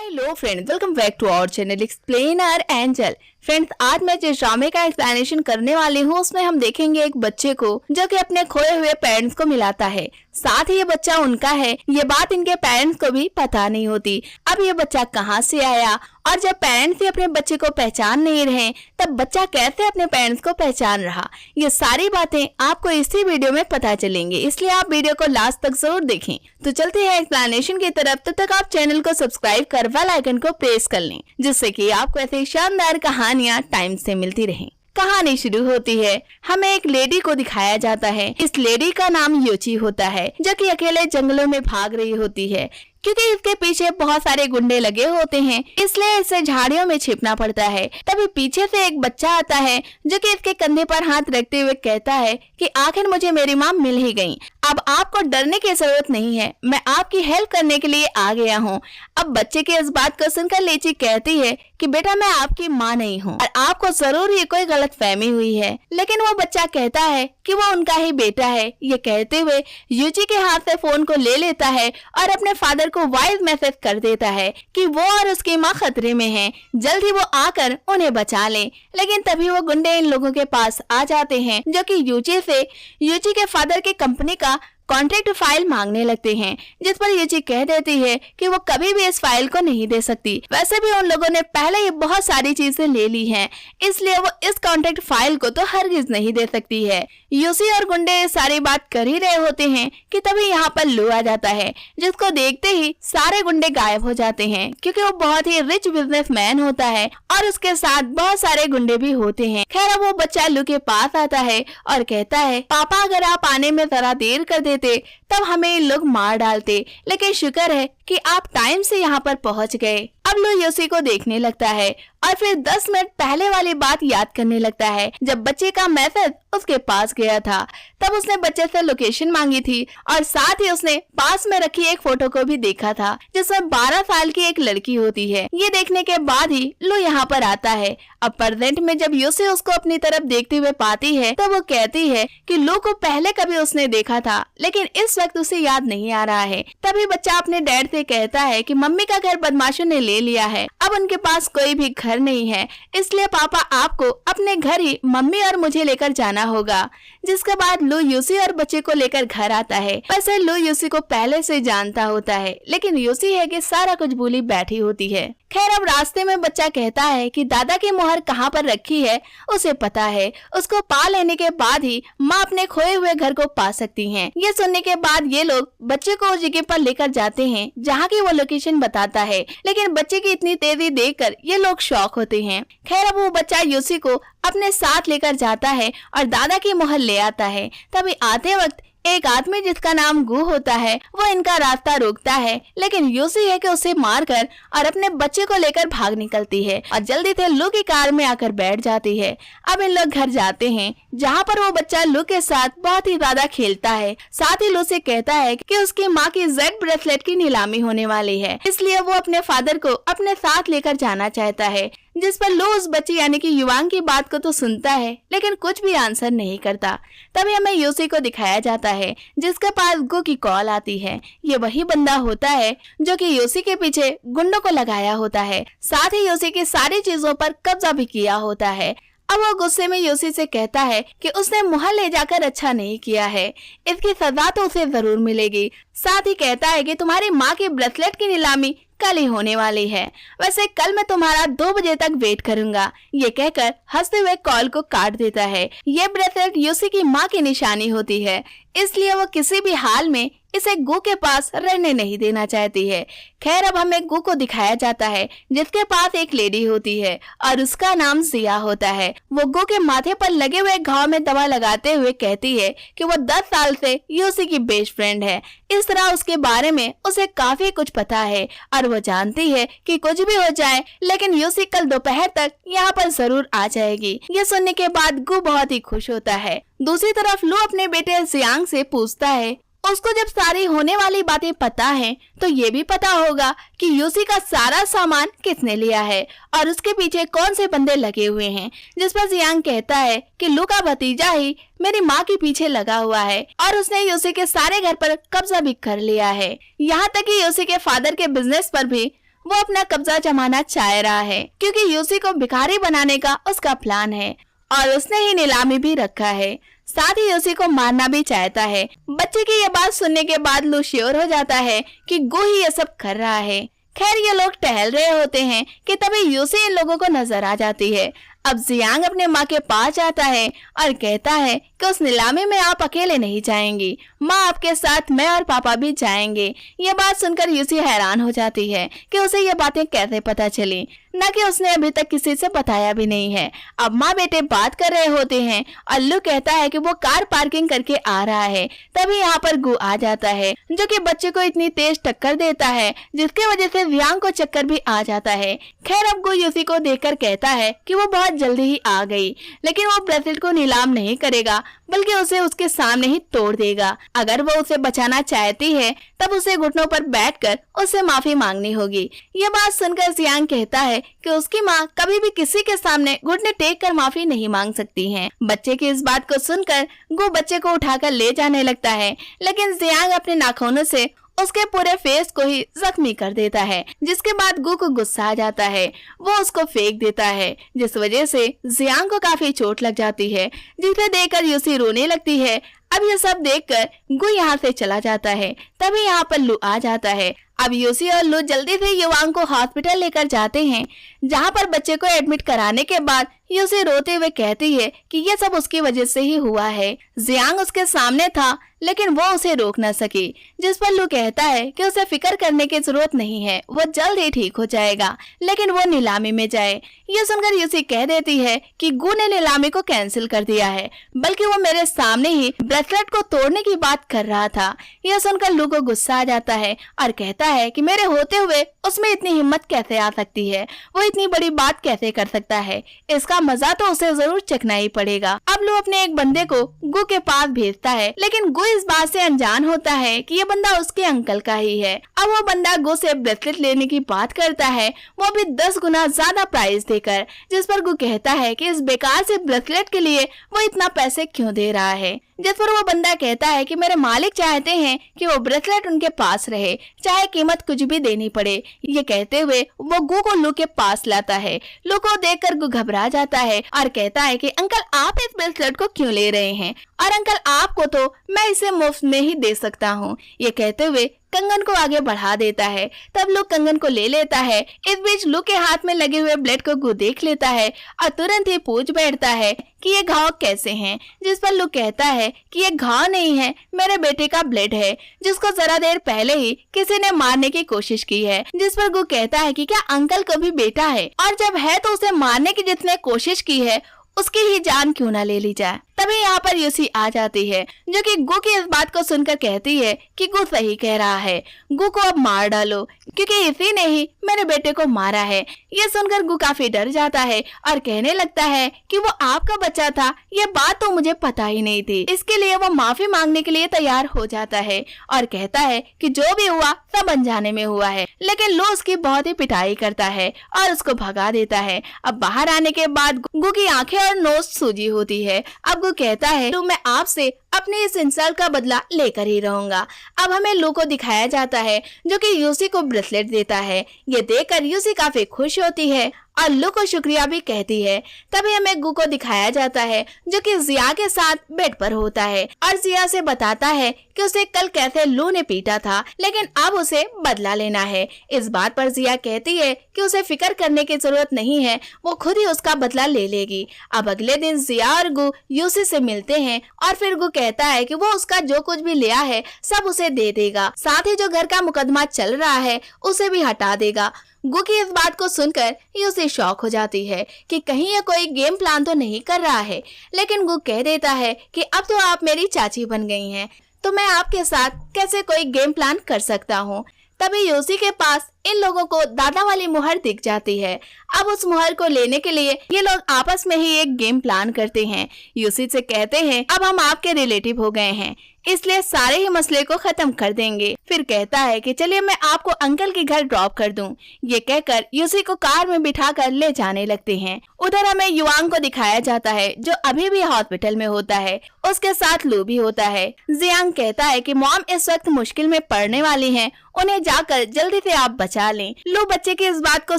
Hello friends, welcome back to our channel explainer angel. Friends, आज मैं जिस ड्रामे का एक्सप्लेनेशन करने वाली हूँ उसमें हम देखेंगे एक बच्चे को जो कि अपने खोए हुए पेरेंट्स को मिलाता है। साथ ही ये बच्चा उनका है, ये बात इनके पेरेंट्स को भी पता नहीं होती। अब ये बच्चा कहाँ से आया और जब पेरेंट्स ही अपने बच्चे को पहचान नहीं रहे तब बच्चा कैसे अपने पेरेंट्स को पहचान रहा, ये सारी बातें आपको इसी वीडियो में पता चलेंगे, इसलिए आप वीडियो को लास्ट तक जरूर देखें। तो चलते हैं एक्सप्लेनेशन की तरफ। तब तक आप चैनल को सब्सक्राइब कर बेल आइकन को प्रेस कर लें, जिससे कि आपको ऐसे शानदार कहानियां टाइम से मिलती रहें। कहानी शुरू होती है, हमें एक लेडी को दिखाया जाता है। इस लेडी का नाम यूची होता है, जो कि अकेले जंगलों में भाग रही होती है क्योंकि इसके पीछे बहुत सारे गुंडे लगे होते हैं, इसलिए इसे झाड़ियों में छिपना पड़ता है। तभी पीछे से एक बच्चा आता है जो कि इसके कंधे पर हाथ रखते हुए कहता है कि आखिर मुझे मेरी माँ मिल ही गई। अब आपको डरने की जरूरत नहीं है, मैं आपकी हेल्प करने के लिए आ गया हूँ। अब बच्चे की इस बात को सुनकर लीची कहती है कि बेटा मैं आपकी माँ नहीं हूँ और आपको जरूर ये कोई गलत फहमी हुई है। लेकिन वो बच्चा कहता है कि वो उनका ही बेटा है। ये कहते हुए यूची के हाथ से फोन को ले लेता है और अपने फादर को वॉइस मैसेज कर देता है कि वो और उसकी माँ खतरे में हैं, जल्द ही वो आकर उन्हें बचा ले। लेकिन तभी वो गुंडे इन लोगों के पास आ जाते हैं जो कि यूची के फादर की कंपनी का कॉन्ट्रैक्ट फाइल मांगने लगते हैं, जिस पर यूची कह देती है कि वो कभी भी इस फाइल को नहीं दे सकती। वैसे भी उन लोगों ने पहले ही बहुत सारी चीजें ले ली हैं, इसलिए वो इस कॉन्ट्रैक्ट फाइल को तो हरगिज नहीं दे सकती है। यूसी और गुंडे सारी बात कर ही रहे होते हैं कि तभी यहाँ पर लू आ जाता है, जिसको देखते ही सारे गुंडे गायब हो जाते हैं क्योंकि वो बहुत ही रिच बिजनेसमैन होता है और उसके साथ बहुत सारे गुंडे भी होते हैं। खैर, अब वो बच्चा लू के पास आता है और कहता है पापा अगर आप आने में जरा देर कर देते तब हमें ये लोग मार डालते, लेकिन शुक्र है कि आप टाइम से यहाँ पर पहुँच गए। अब लो यूसी को देखने लगता है और फिर 10 मिनट पहले वाली बात याद करने लगता है जब बच्चे का मैसेज उसके पास गया था। तब उसने बच्चे से लोकेशन मांगी थी और साथ ही उसने पास में रखी एक फोटो को भी देखा था जिसमें 12 साल की एक लड़की होती है। ये देखने के बाद ही लो यहाँ पर आता है। अब प्रेजेंट में जब यूसी उसको अपनी तरफ देखते हुए पाती है तो वो कहती है कि लो को पहले कभी उसने देखा था लेकिन इस वक्त उसे याद नहीं आ रहा है। तभी बच्चा अपने डैड से कहता है कि मम्मी का घर बदमाशों ने ले लिया है, अब उनके पास कोई भी घर नहीं है, इसलिए पापा आपको अपने घर ही मम्मी और मुझे लेकर जाना होगा। जिसके बाद लू यूसी और बच्चे को लेकर घर आता है। वैसे लू यूसी को पहले से जानता होता है, लेकिन यूसी है कि सारा कुछ भूली बैठी होती है। खैर, अब रास्ते में बच्चा कहता है कि दादा की मोहर कहाँ पर रखी है उसे पता है, उसको पा लेने के बाद ही माँ अपने खोए हुए घर को पा सकती हैं। ये सुनने के बाद ये लोग बच्चे को उस जगह पर लेकर जाते हैं जहाँ की वो लोकेशन बताता है, लेकिन बच्चे की इतनी तेजी देखकर ये लोग शॉक होते हैं। खैर, अब वो बच्चा यूसी को अपने साथ लेकर जाता है और दादा की मोहर ले आता है। तभी आते वक्त एक आदमी जिसका नाम गू होता है वो इनका रास्ता रोकता है, लेकिन यूसी है कि उसे मारकर और अपने बच्चे को लेकर भाग निकलती है और जल्दी से लू की कार में आकर बैठ जाती है। अब इन लोग घर जाते हैं जहाँ पर वो बच्चा लू के साथ बहुत ही ज्यादा खेलता है। साथ ही लू से कहता है कि उसकी माँ की जेड ब्रेसलेट की नीलामी होने वाली है, इसलिए वो अपने फादर को अपने साथ लेकर जाना चाहता है। जिस पर लो उस बच्ची यानी कि युवांग की बात को तो सुनता है लेकिन कुछ भी आंसर नहीं करता। तभी हमें यूसी को दिखाया जाता है जिसके पास गो की कॉल आती है। ये वही बंदा होता है जो कि यूसी के पीछे गुंडों को लगाया होता है, साथ ही यूसी की सारी चीजों पर कब्जा भी किया होता है। अब वो गुस्से में यूसी से कहता है कि उसने मोहर ले जाकर अच्छा नहीं किया है, इसकी सजा तो उसे जरूर मिलेगी। साथ ही कहता है कि तुम्हारी माँ की ब्रेसलेट की नीलामी कल ही होने वाली है, वैसे कल मैं तुम्हारा 2 बजे तक वेट करूंगा। ये कहकर हंसते हुए कॉल को काट देता है। ये ब्रेसलेट यूसी की माँ की निशानी होती है, इसलिए वो किसी भी हाल में इसे गू के पास रहने नहीं देना चाहती है। खैर, अब हमें गू को दिखाया जाता है जिसके पास एक लेडी होती है और उसका नाम जिया होता है। वो गू के माथे पर लगे हुए घाव में दवा लगाते हुए कहती है कि वो 10 साल से यूसी की बेस्ट फ्रेंड है। इस तरह उसके बारे में उसे काफी कुछ पता है और वो जानती है कि कुछ भी हो जाए लेकिन यूसी कल दोपहर तक यहाँ पर जरूर आ जाएगी। ये सुनने के बाद गू बहुत ही खुश होता है। दूसरी तरफ लू अपने बेटे जियांग से पूछता है, उसको जब सारी होने वाली बातें पता है तो ये भी पता होगा कि यूसी का सारा सामान किसने लिया है और उसके पीछे कौन से बंदे लगे हुए हैं। जिस पर जियांग कहता है कि लू का भतीजा ही मेरी माँ के पीछे लगा हुआ है और उसने यूसी के सारे घर पर कब्जा भी कर लिया है, यहाँ तक कि यूसी के फादर के बिजनेस पर भी वो अपना कब्जा जमाना चाह रहा है क्योंकि यूसी को भिखारी बनाने का उसका प्लान है और उसने ही नीलामी भी रखा है। साथ ही यूसी को मारना भी चाहता है। बच्चे की ये बात सुनने के बाद लू श्योर हो जाता है कि गो ही ये सब कर रहा है। खैर ये लोग टहल रहे होते हैं कि तभी यूसी इन लोगों को नजर आ जाती है। अब जियांग अपने माँ के पास जाता है और कहता है कि उस नीलामी में आप अकेले नहीं जाएंगी, माँ आपके साथ मैं और पापा भी जाएंगे। ये बात सुनकर यूसी हैरान हो जाती है कि उसे ये बातें कैसे पता चली, न कि उसने अभी तक किसी से बताया भी नहीं है। अब माँ बेटे बात कर रहे होते हैं और लू कहता है कि वो कार पार्किंग करके आ रहा है। तभी यहाँ पर गु आ जाता है जो कि बच्चे को इतनी तेज टक्कर देता है जिसकी वजह से जियांग को चक्कर भी आ जाता है। खैर अब गु यूसी को देखकर कहता है कि वो बहुत जल्दी ही आ गई, लेकिन वो ब्रेसलेट को नीलाम नहीं करेगा बल्कि उसे उसके सामने ही तोड़ देगा। अगर वो उसे बचाना चाहती है तब उसे घुटनों पर बैठकर उससे माफी मांगनी होगी। ये बात सुनकर जियांग कहता है कि उसकी माँ कभी भी किसी के सामने घुटने टेक कर माफी नहीं मांग सकती है। बच्चे की इस बात को सुनकर गो बच्चे को उठाकर ले जाने लगता है, लेकिन जियांग अपने नाखूनों से उसके पूरे फेस को ही जख्मी कर देता है, जिसके बाद गु को गुस्सा आ जाता है। वो उसको फेंक देता है, जिस वजह से जियांग को काफी चोट लग जाती है, जिसे देखकर यूसी रोने लगती है। अब ये सब देखकर गु यहाँ से चला जाता है। तभी यहाँ पर लू आ जाता है। अब यूसी और लू जल्दी से युवांग को हॉस्पिटल लेकर जाते हैं, जहाँ पर बच्चे को एडमिट कराने के बाद यूसी रोते हुए कहती है कि ये सब उसकी वजह से ही हुआ है। जियांग उसके सामने था लेकिन वो उसे रोक न सकी, जिस पर लू कहता है कि उसे फिक्र करने की जरूरत नहीं है, वो जल्द ही ठीक हो जाएगा, लेकिन वो नीलामी में जाए। ये सुनकर यूसी कह देती है कि गु ने नीलामी को कैंसिल कर दिया है, बल्कि वो मेरे सामने ही ब्रेसलेट को तोड़ने की बात कर रहा था। यह सुनकर लू को गुस्सा आ जाता है और कहता है कि मेरे होते हुए उसमें इतनी हिम्मत कैसे आ सकती है, वो इतनी बड़ी बात कैसे कर सकता है, इसका मजा तो उसे जरूर चखना ही पड़ेगा। अब लू अपने एक बंदे को गु के पास भेजता है, लेकिन गु इस बात से अनजान होता है कि ये बंदा उसके अंकल का ही है। अब वो बंदा गु से ब्रेसलेट लेने की बात करता है, वो भी 10 गुना ज्यादा प्राइस देकर, जिस पर गु कहता है कि इस बेकार से ब्रेसलेट के लिए वो इतना पैसे क्यों दे रहा है। जिस पर वो बंदा कहता है कि मेरे मालिक चाहते हैं कि वो ब्रेसलेट उनके पास रहे, चाहे कीमत कुछ भी देनी पड़े। ये कहते हुए वो गु को लू के पास लाता है। लू को देखकर गु घबरा जाता है और कहता है कि अंकल आप इस ब्रेसलेट को क्यों ले रहे हैं, और अंकल आपको तो मैं इसे मुफ्त में ही दे सकता हूँ। ये कहते हुए कंगन को आगे बढ़ा देता है। तब लू कंगन को ले लेता है। इस बीच लू के हाथ में लगे हुए ब्लेड को गु देख लेता है और तुरंत ही पूछ बैठता है कि ये घाव कैसे हैं, जिस पर लू कहता है कि ये घाव नहीं है, मेरे बेटे का ब्लेड है, जिसको जरा देर पहले ही किसी ने मारने की कोशिश की है। जिस पर गु कहता है कि क्या अंकल को भी बेटा है, और जब है तो उसे मारने की जिसने कोशिश की है उसकी ही जान क्यों ना ले ली जाए। तभी यहाँ पर यूसी आ जाती है, जो कि गु की इस बात को सुनकर कहती है कि गु सही कह रहा है, गु को अब मार डालो क्योंकि इसी ने ही मेरे बेटे को मारा है। ये सुनकर गु काफी डर जाता है और कहने लगता है कि वो आपका बच्चा था, ये बात तो मुझे पता ही नहीं थी। इसके लिए वो माफी मांगने के लिए तैयार हो जाता है और कहता है कि जो भी हुआ सब अनजाने में हुआ है, लेकिन लो उसकी बहुत ही पिटाई करता है और उसको भगा देता है। अब बाहर आने के बाद गु की आंखें और नोज सूजी होती है। अब गु कहता है तो मैं आपसे अपने इस इंसल्ट का बदला लेकर ही रहूंगा। अब हमें लू को दिखाया जाता है जो कि यूसी को ब्रेसलेट देता है। ये देखकर यूसी काफी खुश होती है और लू को शुक्रिया भी कहती है। तभी हमें गु को दिखाया जाता है जो कि जिया के साथ बेड पर होता है और जिया से बताता है कि उसे कल कैसे लू ने पीटा था, लेकिन अब उसे बदला लेना है। इस बात पर जिया कहती है कि उसे फिक्र करने की जरूरत नहीं है, वो खुद ही उसका बदला ले लेगी। अब अगले दिन जिया और गु यूसी से मिलते हैं और फिर गु कहता है कि वो उसका जो कुछ भी लिया है सब उसे दे देगा, साथ ही जो घर का मुकदमा चल रहा है उसे भी हटा देगा। गु की इस बात को सुनकर यूसी शॉक हो जाती है कि कहीं ये कोई गेम प्लान तो नहीं कर रहा है, लेकिन गु कह देता है कि अब तो आप मेरी चाची बन गई हैं, तो मैं आपके साथ कैसे कोई गेम प्लान कर सकता हूँ। तभी यूसी के पास इन लोगों को दादा वाली मुहर दिख जाती है। अब उस मुहर को लेने के लिए ये लोग आपस में ही एक गेम प्लान करते हैं। यूसी से कहते हैं अब हम आपके रिलेटिव हो गए हैं, इसलिए सारे ही मसले को खत्म कर देंगे। फिर कहता है कि चलिए मैं आपको अंकल के घर ड्रॉप कर दूं। ये कहकर यूसी को कार में बिठाकर ले जाने लगते हैं। उधर हमें युवांग को दिखाया जाता है जो अभी भी हॉस्पिटल में होता है, उसके साथ लू भी होता है। जियांग कहता है कि मॉम इस वक्त मुश्किल में पड़ने वाली हैं, उन्हें जाकर जल्दी से आप बचा बचा लें। लू बच्चे की इस बात को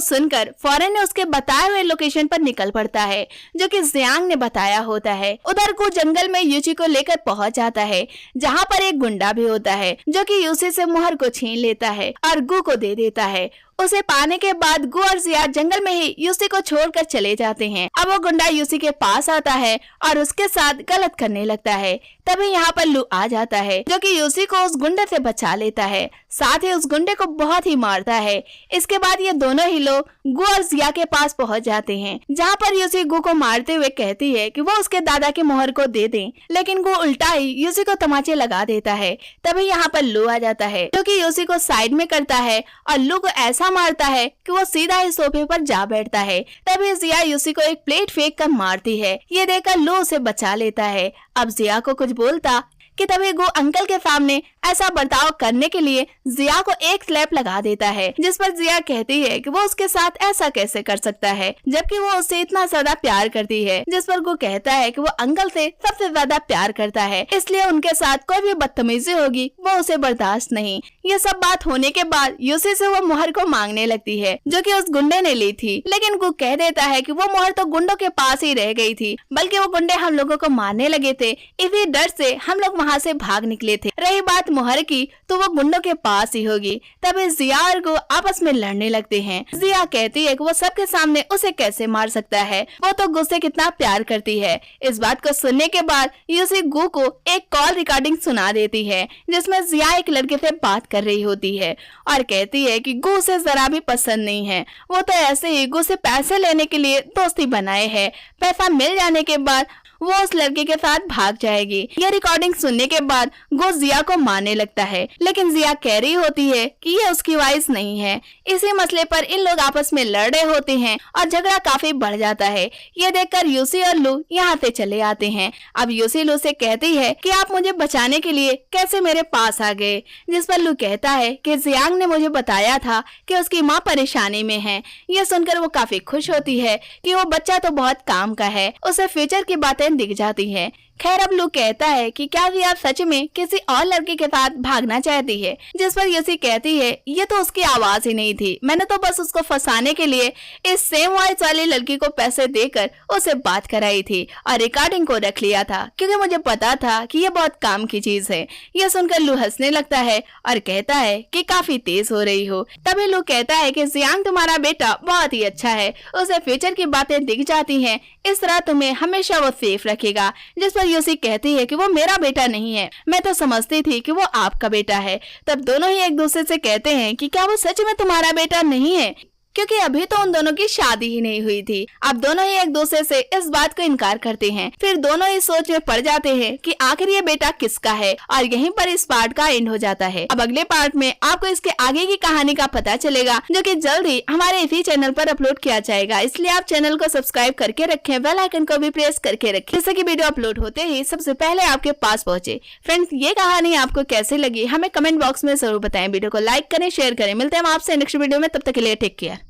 सुनकर फौरन उसके बताए हुए लोकेशन पर निकल पड़ता है जो कि जियांग ने बताया होता है। उधर गु जंगल में यूची को लेकर पहुंच जाता है जहां पर एक गुंडा भी होता है जो कि यूसी से मुहर को छीन लेता है और गु को दे देता है। उसे पाने के बाद गु और जिया जंगल में ही यूसी को छोड़कर चले जाते हैं। अब वो गुंडा यूसी के पास आता है और उसके साथ गलत करने लगता है। तभी यहाँ पर लू आ जाता है जो कि यूसी को उस गुंडे से बचा लेता है, साथ ही उस गुंडे को बहुत ही मारता है। इसके बाद ये दोनों ही लोग गु और जिया के पास पहुँच जाते हैं जहाँ पर यूसी गु को मारते हुए कहती है कि वो उसके दादा के मोहर को दे दें, लेकिन गु उल्टा ही यूसी को तमाचे लगा देता है। तभी यहाँ पर लू आ जाता है जो कि यूसी को साइड में करता है और लू को ऐसा मारता है कि वो सीधा ही सोफे पर जा बैठता है। तभी जिया यूसी को एक प्लेट फेंक कर मारती है। ये देखकर लू उसे बचा लेता है। अब जिया को कुछ बोलता कि तभी गु अंकल के सामने ऐसा बर्ताव करने के लिए जिया को एक स्लैप लगा देता है, जिस पर जिया कहती है कि वो उसके साथ ऐसा कैसे कर सकता है जबकि वो उससे इतना ज्यादा प्यार करती है। जिस पर गु कहता है कि वो अंकल से सबसे ज्यादा प्यार करता है, इसलिए उनके साथ कोई भी बदतमीजी होगी वो उसे बर्दाश्त नहीं। ये सब बात होने के बाद यूसी से वो मोहर को मांगने लगती है जो कि उस गुंडे ने ली थी, लेकिन गु कह देता है कि वो मोहर तो गुंडों के पास ही रह गई थी, बल्कि वो गुंडे हम लोगों को मारने लगे थे, इसी डर से हम लोग वहाँ से भाग निकले थे। रही बात मोहर की तो वो गुंडों के पास ही होगी। तभी जिया और गु आपस में लड़ने लगते हैं। जिया कहती है कि वो सबके सामने उसे कैसे मार सकता है, वो तो गु से कितना प्यार करती है। इस बात को सुनने के बाद यूसी गु को एक कॉल रिकॉर्डिंग सुना देती है जिसमें जिया एक लड़के से बात कर रही होती है और कहती है कि गु उसे जरा भी पसंद नहीं है, वो तो ऐसे ही गु से पैसे लेने के लिए दोस्ती बनाए है। पैसा मिल जाने के बाद वो उस लड़के के साथ भाग जाएगी। ये रिकॉर्डिंग सुनने के बाद गो जिया को मारने लगता है, लेकिन जिया कह रही होती है कि ये उसकी वॉइस नहीं है। इसी मसले पर इन लोग आपस में लड़ रहे होते हैं और झगड़ा काफी बढ़ जाता है। ये देखकर यूसी और लू यहाँ से चले आते हैं। अब यूसी लू से कहती है कि आप मुझे बचाने के लिए कैसे मेरे पास आ गए, जिस पर लू कहता है कि जियांग ने मुझे बताया था कि उसकी माँ परेशानी में है। ये सुनकर वो काफी खुश होती है कि वो बच्चा तो बहुत काम का है, उसे फ्यूचर की बातें दिख जाती है। खैर अब लू कहता है कि क्या जिया सच में किसी और लड़के के साथ भागना चाहती है, जिस पर यूसी कहती है ये तो उसकी आवाज ही नहीं थी, मैंने तो बस उसको फंसाने के लिए इस सेम वॉइस वाली लड़की को पैसे देकर उसे बात कराई थी और रिकॉर्डिंग को रख लिया था क्योंकि मुझे पता था कि ये बहुत काम की चीज है। ये सुनकर लू हंसने लगता है और कहता है कि काफी तेज हो रही हो। तभी लू कहता है कि जियांग तुम्हारा बेटा बहुत ही अच्छा है, उसे फ्यूचर की बातें दिख जाती है, इस तरह तुम्हें हमेशा वो सेफ रखेगा। जिस पर यूसी कहती है कि वो मेरा बेटा नहीं है, मैं तो समझती थी कि वो आपका बेटा है। तब दोनों ही एक दूसरे से कहते हैं कि क्या वो सच में तुम्हारा बेटा नहीं है, क्योंकि अभी तो उन दोनों की शादी ही नहीं हुई थी। अब दोनों ही एक दूसरे से इस बात को इनकार करते हैं। फिर दोनों ही सोच में पड़ जाते हैं कि आखिर ये बेटा किसका है और यहीं पर इस पार्ट का एंड हो जाता है। अब अगले पार्ट में आपको इसके आगे की कहानी का पता चलेगा जो कि जल्द ही हमारे इसी चैनल पर अपलोड किया जाएगा, इसलिए आप चैनल को सब्सक्राइब करके रखें, बेल आइकन को भी प्रेस करके रखें जिससे कि वीडियो अपलोड होते ही सबसे पहले आपके पास पहुंचे। फ्रेंड्स, ये कहानी आपको कैसे लगी हमें कमेंट बॉक्स में जरूर बताएं। वीडियो को लाइक करें, शेयर करें। मिलते हैं आपसे नेक्स्ट वीडियो में, तब तक के लिए टेक केयर।